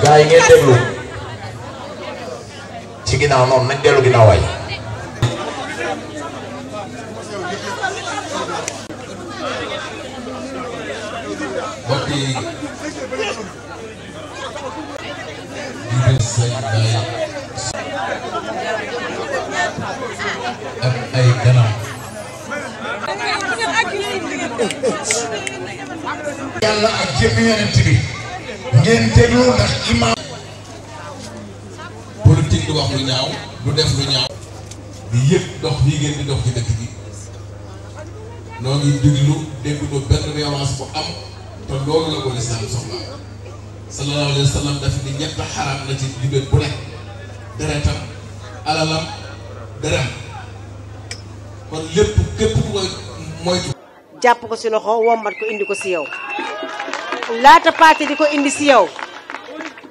gaa yi ngeen déglu ci ginnaaw noonu nañ dellu ginnaaw waay. mbokk yi ak ay ganam yàlla ak jëmmi yonent bi ngeen déglu ndax imam politique du wax lu ñaaw du def lu ñaaw di yëg dox yi ngeen di dox ci dëkk bi noo ngi déglu déglu benn violence bu am te loolu la ko lislaam soxla sallallahu alayhi wa sallam daf ni ñett xaraam na ci jibéen bu nekk deretam alalam dërëm kon lépp képp ku koy moytu jàpp ko ci loxo wommat ko indi ko ci yow laata paate di ko indi ci yow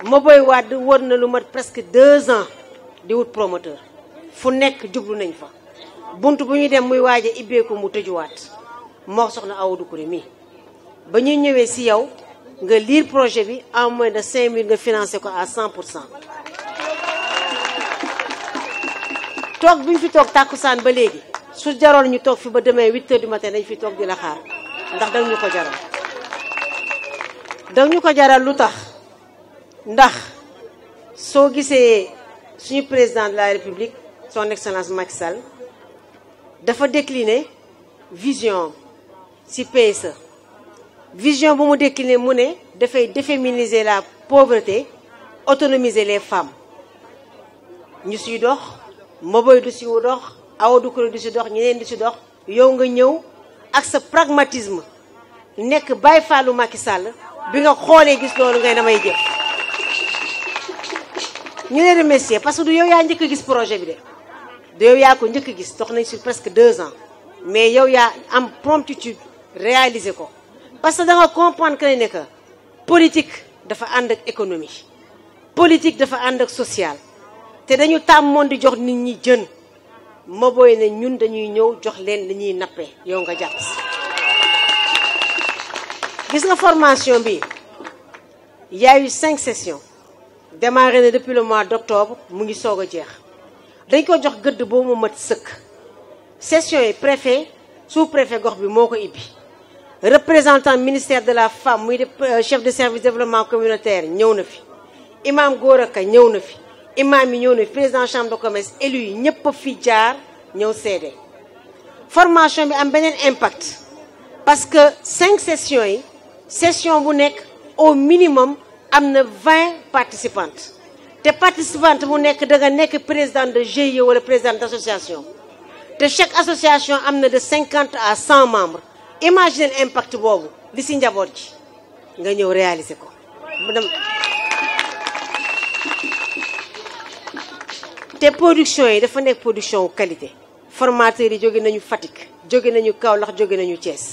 Mbaboye Wade wër na lu mat presque 2 ans di wut promoteur fu nekk jublu nañ fa bunt bu ñuy dem muy waaje ibbeeku mu tëjuwaat moo soxna Awa Doucouré mi ba ñuy ñëwee ci yow nga lire projet bi en moins de 5000 nga financé ko à 100%. toog bi ñu fi toog tàkkusaan ba léegi su jaroon ñu toog fi ba demee 8 heures du matin dañ fi toog di la xaar ndax dang ñu ko jaral. dang ñu ko jaral lu tax ndax soo gisee suñu président de la république son excellence Macky Sall dafa décliner vision ci PSE. vision bu mu décliné mu ne dafay déféminiser la pauvreté autonomiser les femmes ñu siy dox Mbaboye du si dox Awa Doucouré du si dox ñeneen di si dox yow nga ñëw ak sa pragmatisme nekk Baye Fallou Macky Sall bi nga xoolee gis loolu ngay damay jëf ñu leen remercier parce que du yow yaa njëkk a gis projet bi de du yow yaa ko njëkk a gis dox nañ sur presque 2 ans mais yow yaa am promptitude réaliser ko parce que da nga comprendre que ne que politique dafa ànd ak économie politique dafa ànd ak social te dañu tàmmoon di jox nit ñi jën Mbaboye ne ñun dañuy ñëw jox leen li ñuy nappee yow nga jàpp si. gis nga formation bi y a eu 5 sessions démarré na depuis le mois d'octobre mu ngi soog a jeex dañ ko jox gëdd boo mu mat sëkk session yi préfet sous-préfet gox bi moo ko ibbi. représentant ministère de la femme muy chef de service développement communautaire ñëw na fi imam Gora Ka ñëw na fi imam yi ñëw na fi président chambre de commerce élu yi ñëpp a fi jaar ñëw seede formation bi am beneen impact parce que 5 sessions yi session bu nekk au minimum am na 20 participantes te participante bu nekk da nga nekk président de GIE wala président d'association te chaque association am na de 50 à 100 membres. Imagine l'impact boobu li ci njaboot ji nga ñëw réaliser ko te production yi dafa nekk production qualité formateurs yi jóge nañu Fatick jóge nañu Kaolack jóge nañu Thiès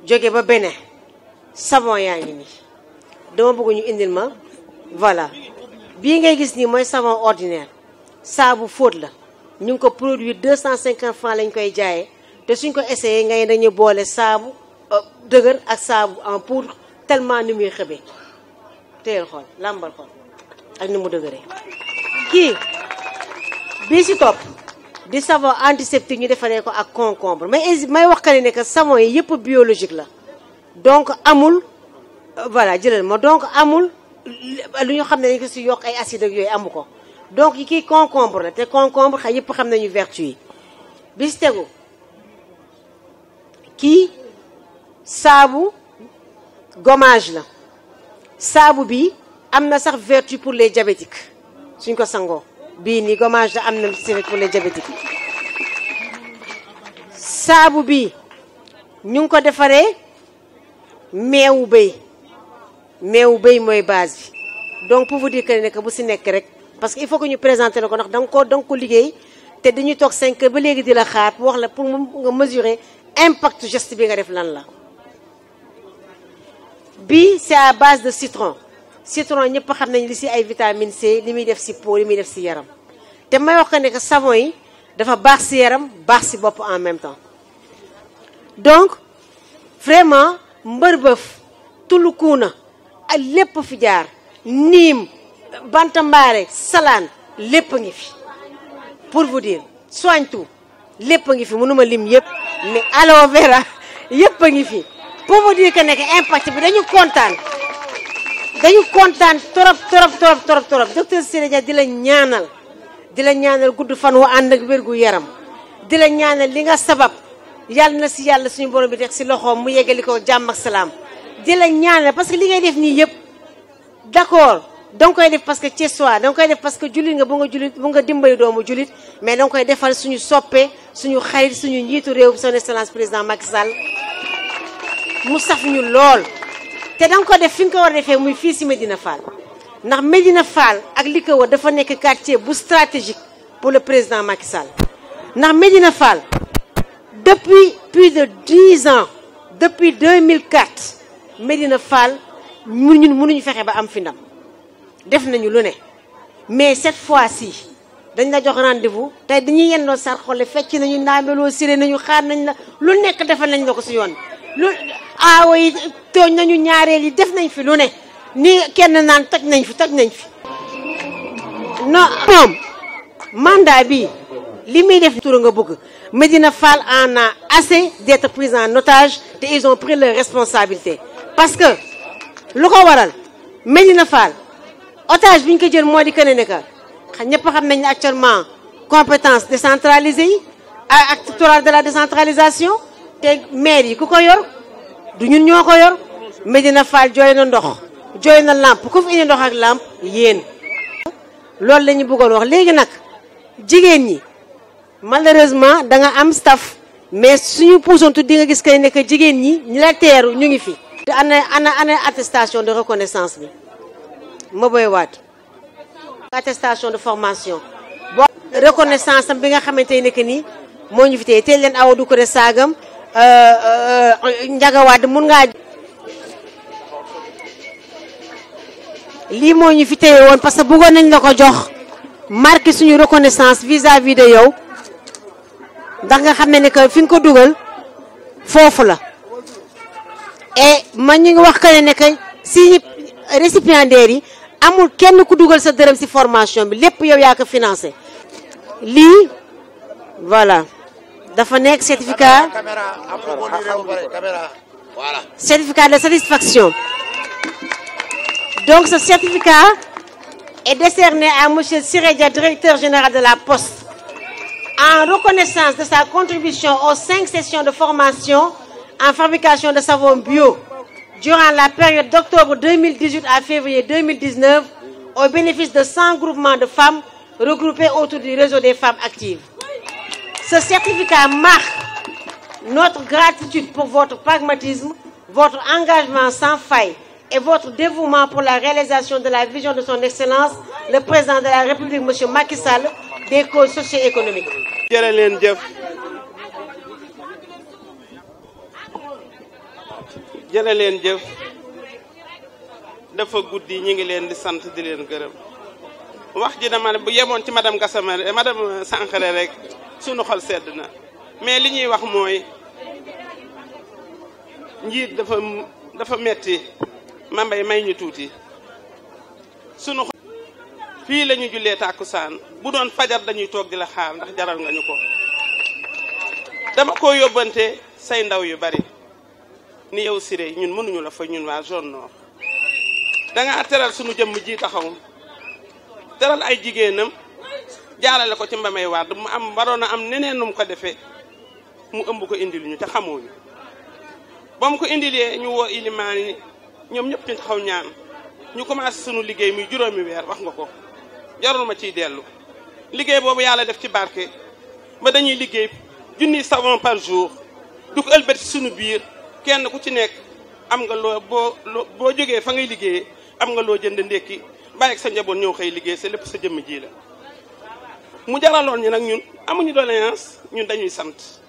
jóge ba Bénin savon yaa ngi nii dama bëgg ñu indil ma voilà bii ngay gis nii mooy savon ordinaire saabu fóot la ñu ngi ko produire 250 francs lañ koy jaayee te suñ ko essayé ngay dañu boole saabu dëgër ak saabu en poudre tellement ni muy xëbee teel xool làmbal xool ak ni mu dëgëree. kii bii si topp di savon antiseptique ñu defaree ko ak concombre may wax ka ne que savon yi yëpp biologique la donc amul voilà jëlal ma donc amul lu ñu xam ne dañ ko si yokk ay acide ak yooyu amu ko donc kii concombre la te concombre xa yëpp xam nañu vertu yi bi si tegu kii saabu gommage la saabu bi am na sax vertu pour les diabétiques suñ ko sangoo bii nii gommage la am na vertu pour les diabétiques saabu bi ñu ngi ko defaree meewu béy mooy base bi donc pour vous dire que bu si nekk rek parce que il faut que ñu présenter la ko ndax da nga ko liggéey te dañuy toog 5 heures ba léegi di la xaar wax la pour nga mesurer impact geste bi nga def lan la. bii c'est à base de citron ñëpp xam nañ li ci ay vitamine C li muy def ci peau li muy def ci yaram te may wax que savon yi dafa baax ci yaram baax ci bopp en même temps donc vraiment mbërbëf Tulukuna ak lépp fi jaar Niim Bantambare Salaan lépp ngi fi pour vous dire Soignetou lépp ngi fi mënuma lim yëpp mais aloe vera yëpp a ngi fi pour vous dire que nekk impact bi dañu kontaan trop docteur Siré Dia di la ñaanal gudd fan wu ànd ak wérgu yaram di la ñaanal li nga sabab yàlla na si yàlla suñu borom bi teg si loxoom mu yeggali ko jàmm ak salaam di la ñaanal parce que li ngay def nii yëpp d'accord danga koy def parce que Thiessois danga koy def parce que jullit nga bu nga dimbali doomu jullit mais danga koy defal suñu soppe suñu xarit suñu njiitu réew son excellence président Macky Sall mu saf ñu lool te danga ko def fi nga ko war a defee muy fii si Médina Fall ndax Médina Fall ak li ko wër dafa nekk quartier bu stratégique pour le président Macky Sall ndax Médina Fall depuis plus de 10 ans depuis 2004 Médina Fall ñun mënuñu fexe ba am fi ndam def nañu lu ne mais cette fois-ci dañ la jox rendez-vous tey dañuy yendoo sar xolle fecc nañu ndaambeloo siré nañu xaar nañ la lu nekk defal nañ la ko si yoon lu aawo yi tooñ nañu ñaareel yi def nañ fi lu ne ni kenn naan toj nañ fi non moom mandat bi li muy def tura nga bëgg Médina Fall en a assez d'être pris en otage te ils ont pris leurs responsabilités parce que lu ko waral Médina Fall otage bi ñu ko jël moo di que ne que ñëpp xam nañ ne actuellement compétence décentralisée yi acte trois de la décentralisation te maire yi ku ko yor du ñun ñoo ko yor Médina Fall jooy na ndox jooy na lampe ku fi indi ndox ak lampe yéen. loolu la ñu bëggoon wax léegi nag jigéen ñi malheureusement da nga am staff mais suñu puusantu di nga gis kay ne que jigéen ñi ñi la teeru ñu ngi fi. te ana attestation de reconnaissance bi ma boy waat attestation de formation boo reconnaissance am bi nga xamante ne que ni moo ñu fi tey teel leen awa du ko de saagam njagawaat mun ngaa lii moo ñu fi téye woon parce que bëggoon nañ la ko jox marqué suñu reconnaissance vis-à-vis de yow ndax nga xam ne que fi nga ko dugal foofu la et man ñu ngi wax que ne que si récipiendaires yi amul kenn ku dugal sa dërëm si formation bi lépp yow yaa ko financé lii voilà dafa nekk certificat de satisfaction. Donc ce certificat est décerné à M. Siré Dia, directeur général de la Poste, en reconnaissance de sa contribution aux 5 sessions de formation en fabrication de savon bio durant la période d'octobre 2018 à février 2019 au bénéfice de 100 groupements de femmes regroupés autour du réseau des femmes actives. Ce certificat marque notre gratitude pour votre pragmatisme, votre engagement sans faille et votre dévouement pour la réalisation de la vision de son Excellence, le Président de la République, M. Macky Sall, des causes socio-économiques. jërë leen jëf jërë leen jëf dafa guddi ñi ngi leen di sant di leen gërëm wax ji dama bu yemoon ci madame Gassama madame Sankhare rek sunu xol sedd na mais li ñuy wax mooy njiit dafa metti ma mbay may ñu tuuti sunu fii la ñu jullee tàkkusaan bu doon fajar dañuy toog di la xaar ndax jaral nga ñu ko dama ko yóbbante say ndaw yu bari ni yow Siré ñun mënuñu la fa ñun waa zone nord dangaa teral sunu jëmm ji taxaw teral ay jigéenam jaarale ko ci Mbamay Wade mu am waroon a am neneen nu mu ko defee mu ëmb ko indil ñu te xamooñu ba mu ko indilee ñu woo ilimaan yi ñoom ñëpp ñu taxaw ñaan ñu commencé sunu liggéey muy juróomi weer wax nga ko jarul ma ciy dellu liggéey boobu yàlla def ci barke ba dañuy liggéey junniy savon par jour du ko ëlbati sunu biir kenn ku ci nekk am nga loo boo jógee fa ngay liggéeyee am nga loo jënd ndékki bàyyi ak sa njaboot ñëw xëy liggéey sa lépp sa jëmm ji la mu jaraloon ñi nag ñun amuñu doléance ñun dañuy sant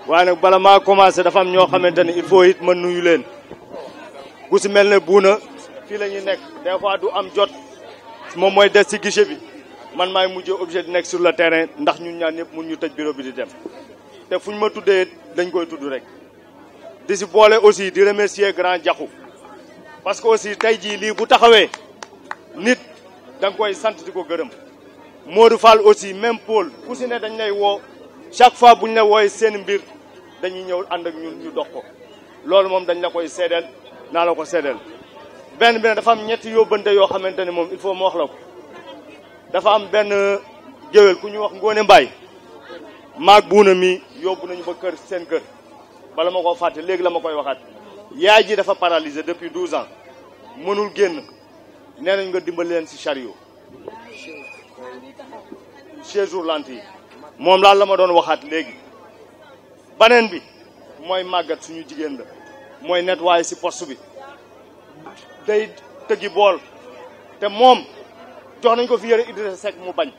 waaye nag bala maa commencé dafa am ñoo xamante ni il faut it ma nuyu leen ku si mel ne buuna fii la ñuy nekk des fois du am jot moom mooy des ci guichet bi man maay mujjee obligé di nekk sur le terrain ndax ñun ñaan ñëpp mun ñu tëj bureau bi di dem te fu ñu ma tuddee dañ koy tudd rek di si boole aussi di remercier grand Diakhou parce que aussi tey jii lii bu taxawee nit da nga koy sant di ko gërëm Modou Fall aussi même Paul ku si ne dañ lay woo chaque fois bu ñu la wooyee seen mbir dañuy ñëw ànd ak ñun ñu dox ko loolu moom dañ la koy seedeel naa la ko seedeel benn bi dafa am ñetti yóbbante yoo xamante ne moom il faut ma wax la ko dafa am benn géwél ku ñu wax Ngoone Mbaay maag buuna mi yóbbu nañu ba kër seen kër bala ma ko fàtte léegi la ma koy waxaat yaay ji dafa paralysé depuis 12 ans mënul génn nee nañ nga dimbali leen si chariot chaise roulante yi moom laal la ma doon waxaat léegi baneen bi mooy màggat suñu jigéen la mooy nettoyer si poste bi day tëggi bool te moom jox nañ ko fi yëre Idrissa Seck mu bañ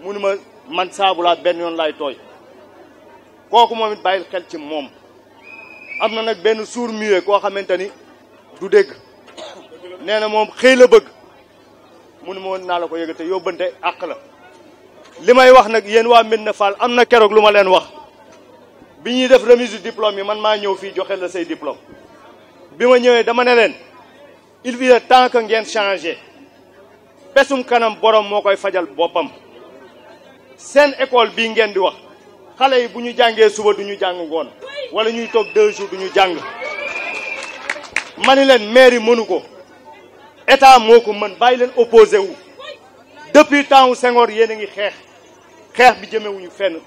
mu ni ma man saabu laa benn yoon laay tooy kooku moom it bàyyil xel ci moom am na nag benn sourd muet koo xamante ni du dégg nee na moom xëy la bëgg mu ni ma woon naa la ko yëgate yóbbante àq la li may wax nag yéen waa Médina Fall am na keroog lu ma leen wax bi ñuy def remise du diplôme yi man maa ñëw fii joxe la say diplôme bi ma ñëwee dama ne leen il est temps que ngeen changé pesum kanam borom moo koy fajal boppam seen école bii ngeen di wax xale yi bu ñu jàngee suba du ñu jàng ngoon wala ñuy toog 2 jours du ñu jàng ma ni leen mairie mënu ko état moo ko mën bàyyi leen opposé wu depuis temps wu Senghor yéen a ngi xeex bi jëmewuñu fenn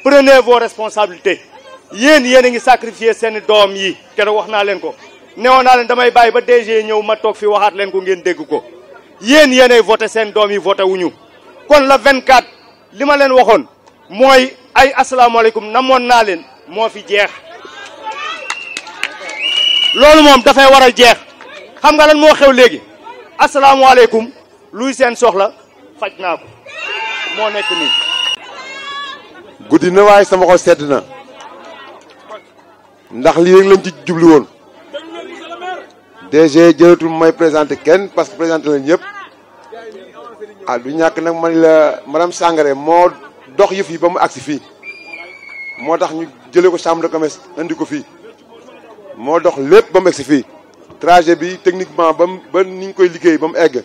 prenez vos responsabilités yéen a ngi sacrifier seen doom yi keroog wax naa leen ko newoon naa leen damay bàyyi ba DG ñëw ma toog fi waxaat leen ko ngeen dégg ko yéenay voté seen doom yi voté wuñu kon la 24 li ma leen waxoon mooy ay asalaamaaleykum namoon naa leen moo fi jeex loolu moom dafay war a jeex xam nga lan moo xew léegi asalaamaaleykum luy seen soxla faj naa ko moo nekk nii. guddi na waaye sama xol sedd na ndax lii rek lañ ci jublu woon DG jëlatul may présenté kenn parce que présenté lañ ñëpp ah du ñàkk nag man la madame Sangaré moo dox yëf yi ba mu agsi fii moo tax ñu jëlee ko chambre de commerce indi ko fii moo dox lépp ba mu agsi fii trajet bi techniquement ba ni ñu koy liggéey ba mu egg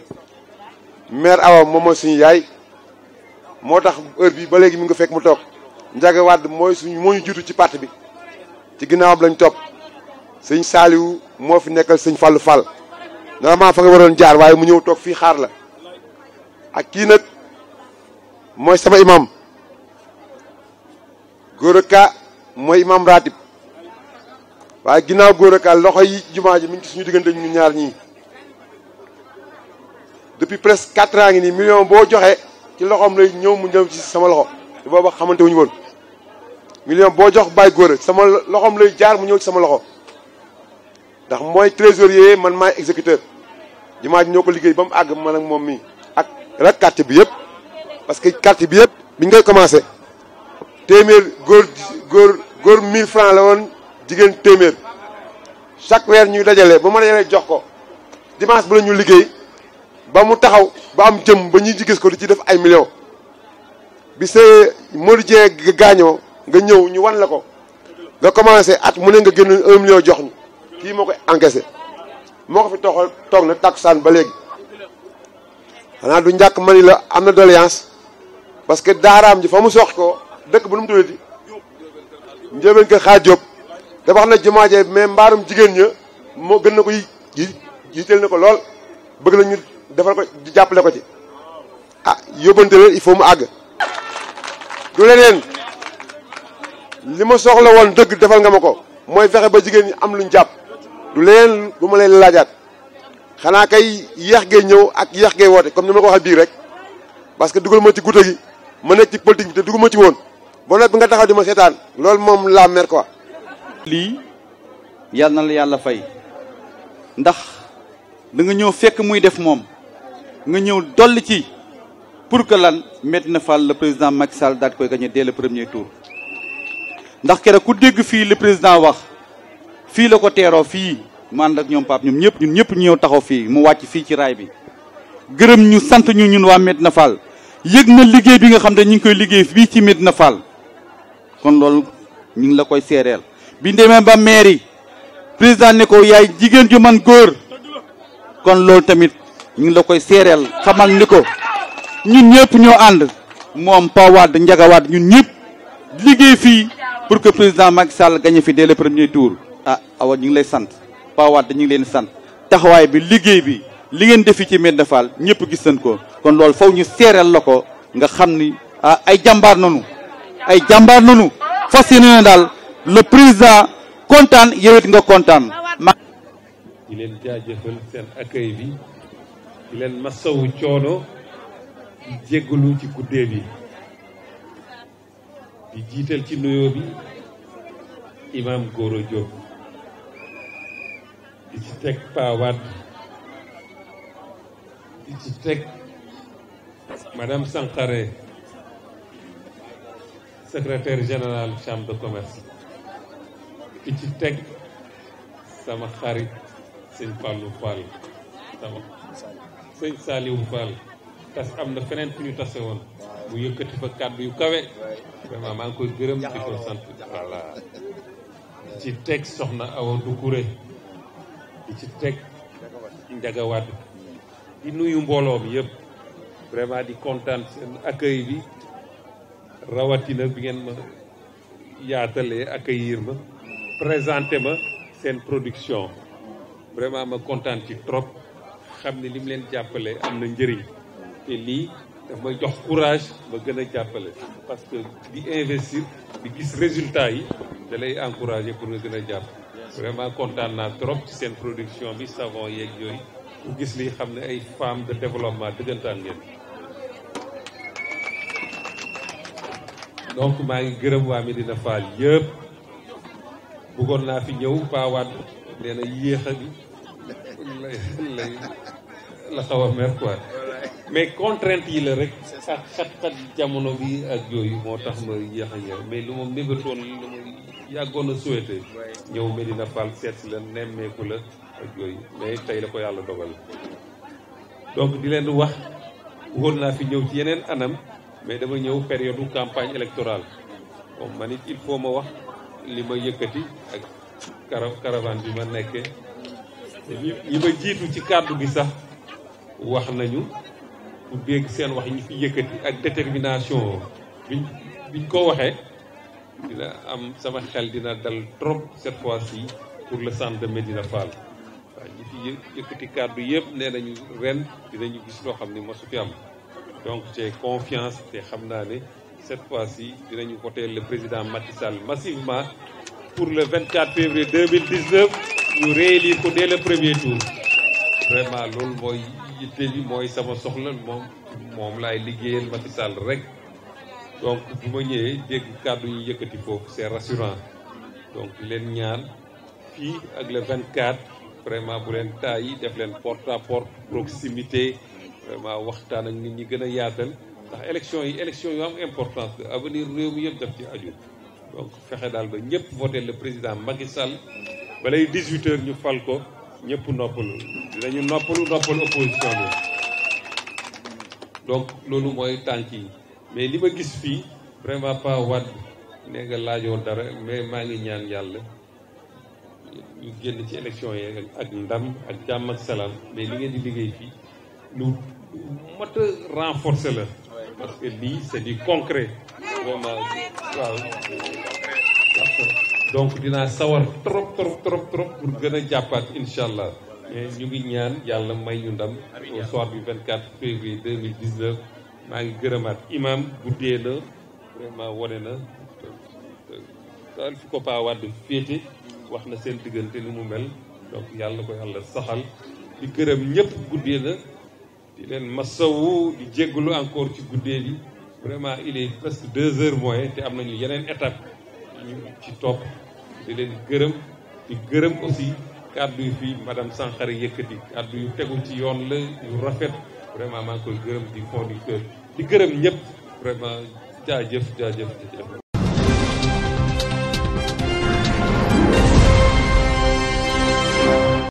maire Awa moom mooy suñu yaay moo tax heure bi ba léegi mi nga fekk mu toog Ndiaga Wade moo ñu jiitu ci parti bi ci ginnaawam lañ topp sëñ Saliou moo fi nekkal sëñ Fallou Fall normalement fa nga waroon jaar waaye mu ñëw toog fii xaar la ak kii nag mooy sama imam Gora Ka mooy imam ratib waaye ginnaaw Gora Ka loxo yi jumaa ji mi ngi ci suñu diggante ñu ñaar ñii depuis presque 4 ans ngi nii million boo joxe ci loxoom lay ñëw mu ñëw ci sama loxo te booba xamante wuñu woon million boo jox bàyyi Gora sama loxoom lay jaar mu ñëw ci sama loxo ndax mooy trésorier man maay exécuteur jumaa ji ñoo ko liggéey ba mu àgg man ak moom mii ak rek quartier bi yëpp parce que quartier bi yëpp bi ñu koy commencé téeméer góor 1000 francs la woon jigéen téeméer chaque weer ñuy dajale ba ma dajalee jox ko dimanche bu la ñu liggéey ba mu taxaw ba am jëm ba ñuy gis ko di ci def ay millions bi see Modou Dieng gaañoo nga ñëw ñu wan la ko nga commencé at mu ne nga génn 1 million jox ñu kii moo koy encaissé moo ko fi toog na takkusaan ba léegi xanaa du njàkk mani la am na doléance parce que daaraam ji fa mu sox ko dëkk bu nu mu tuddati njëbeen kër xaar Jóob dafa xam ne jumaaje mais mbaarum jigéen ña moo gën na ko yitteel na ko lool bëgg na ñu defal ko jàppale ko ci ah yóbbante la il faut mu àgg du leneen li ma soxla woon dëgg defal nga ma ko mooy fexe ba jigéen ñi am luñ jàpp du leneen bu ma leen laajaat xanaa kay yéex gee ñëw ak yéex gee woote comme ni ma ko waxee bii rek parce que dugal ma ci guddi gi ma nekk ci politique bi te dugg ma ci woon ba noppi nga taxaw di ma seetaan loolu moom la mer quoi. lii yal na la yàlla fay ndax da nga ñëw fekk muy def moom nga ñëw dolli ci pour que lan Médina Fall le président Macky Sall daal di koy gagné dès le premier tour ndax keroog ku dégg fii le président wax fii la ko teeroo fii mu ànd ak ñoom Pape ñoom ñëpp ñun ñëpp ñu ñëw taxaw fii mu wàcc fii ci raay bi gërëm ñu sant ñu ñun waa Médina Fall yëg na liggéey bi nga xam ne ñu ngi koy liggéey fii ci Médina Fall kon loolu ñu ngi la koy seereel bi demee ba mairie président ne ko yaay jigéen ju man góor kon loolu tamit ñu ngi la koy seereel xamal ni ko ñun ñëpp ñoo ànd moom Pa Wade Ndiaga Wade ñun ñëpp liggéey fii pour que président Macky Sall gagné fi dès le premier tour. ah awa ñu ngi lay sant Pa Wade ñu ngi leen sant taxawaay bi liggéey bi li ngeen defi ci Médina Fall ñëpp gis nañ ko kon loolu faw ñu seereel la ko nga xam ni ah ay jàmbaar nanu fas yéene na daal le président kontaan yow it nga kontaan. di leen jaajëfal seen accueil bi di leen masawu coono di jéggalu ci guddee bi di jiital ci nuyoo bi imam Gora Diop di ci teg Pa Wade di ci teg madame Sankaré secrétaire général chambre de commerce di ci teg sama xarit sëñ Fallou Fall sama sëñ Saliou Fall tas am na feneen fu ñu tase woon mu yëkkati fa kàddu yu kawe vraiment maa ngi koy gërëm di ko sant voilà di ci teg soxna Awa Doucouré di ci teg Ndiaga Wade di nuyu mbooloo mi yëpp vraiment di kontaan seen accueil bi rawatina bi ngeen ma yaatalee accueillir ma présenté ma seen production vraiment ma kontaan ci trop xam ne li mu leen jàppale am na njëriñ te lii daf may jox courage ma gën a jàppale parce que di investir di gis résultat yi da lay encourager pour nga gën a jàpp vraiment kontaan naa trop ci seen production bi savon yeeg yooyu ku gis li xam ne ay femmes de développement dëggantaan ngeen donc maa ngi gërëm waa Médina Fall yëpp bëggoon naa fi ñëw Pa Wade nee na yéex a bi la xaw a mer quoi mais contrainte yi la rek ak xat-xat jamono bi ak yooyu moo tax ma yéex a ñëw mais lu ma mébatoon lu ma yàggoon a souhaité ñëw Médina Fall seet si la nemmeeku la ak yooyu mais tey la ko yàlla dogal donc di leen wax bëggoon naa fi ñëw ci yeneen anam mais dama ñëw période campagne électorale bon man it il faut ma wax li ma yëkkati ak caravane bi ma nekkee ñi ma jiitu ci kàddu gi sax wax nañu ku dégg seen wax ñi fi yëkkati ak détermination biñ ko waxee dina am sama xel dina dal trop cette fois-ci pour le centre de Médina Fall waaw ñi fi yëkkati kàddu yëpp nee nañu ren dinañu gis loo xam ni mosu fi am donc j'ai confiance te xam naa ne cette fois-ci dinañu voter le président Macky Sall massivement pour le 24 février 2019 ñu réélire ko dès le premier tour vraiment loolu mooy yitte bi mooy sama soxla moom laay liggéeyal Macky Sall rek donc bu ma ñëwee dégg kàddu yi yëkkati foofu c'est rassurant donc leen ñaan fii ak le 24 vraiment bu leen tàyyi def leen porte à porte proximité vraiment waxtaan ak nit ñi gën a yaatal ndax élection yu am importance que avenir réew mi yëpp def ci aju donc fexe daal ba ñëpp voter le président Macky Sall balay 18h ñu fal ko ñëpp noppalu dinañu noppalu opposition bi donc loolu mooy tànk yi mais li ma gis fii vraiment Pa Wade nee nga laajoon dara mais maa ngi ñaan yàlla ñu génn ci élection yi ak ndam ak jàmm ak salaam mais li ngeen di liggéey fii lu mat a renforcer la parce que lii c'est du concret vraiment waaw donc dinaa sawar trop pour gën a jàppaat incha allah mais ñu ngi ñaan yàlla may ñu ndam au soir du 24 février 2019 maa ngi gërëmaat imam guddee na vraiment wane na daal fi ko Pa Wade féete wax na seen diggante ni mu mel donc yàlla ko yàlla saxal di gërëm ñëpp guddee na di leen masawu di jéggalu encore ci guddee bi vraiment il est presque 2 heures moins te am nañu yeneen étape ñu ci topp di leen gërëm di gërëm aussi kàddu yi fii madame Sankaré yëkkati kàddu yu tegu ci yoon la yu rafet vraiment maa ngi koy gërëm di fond du cœur di gërëm ñëpp vraiment jaajëf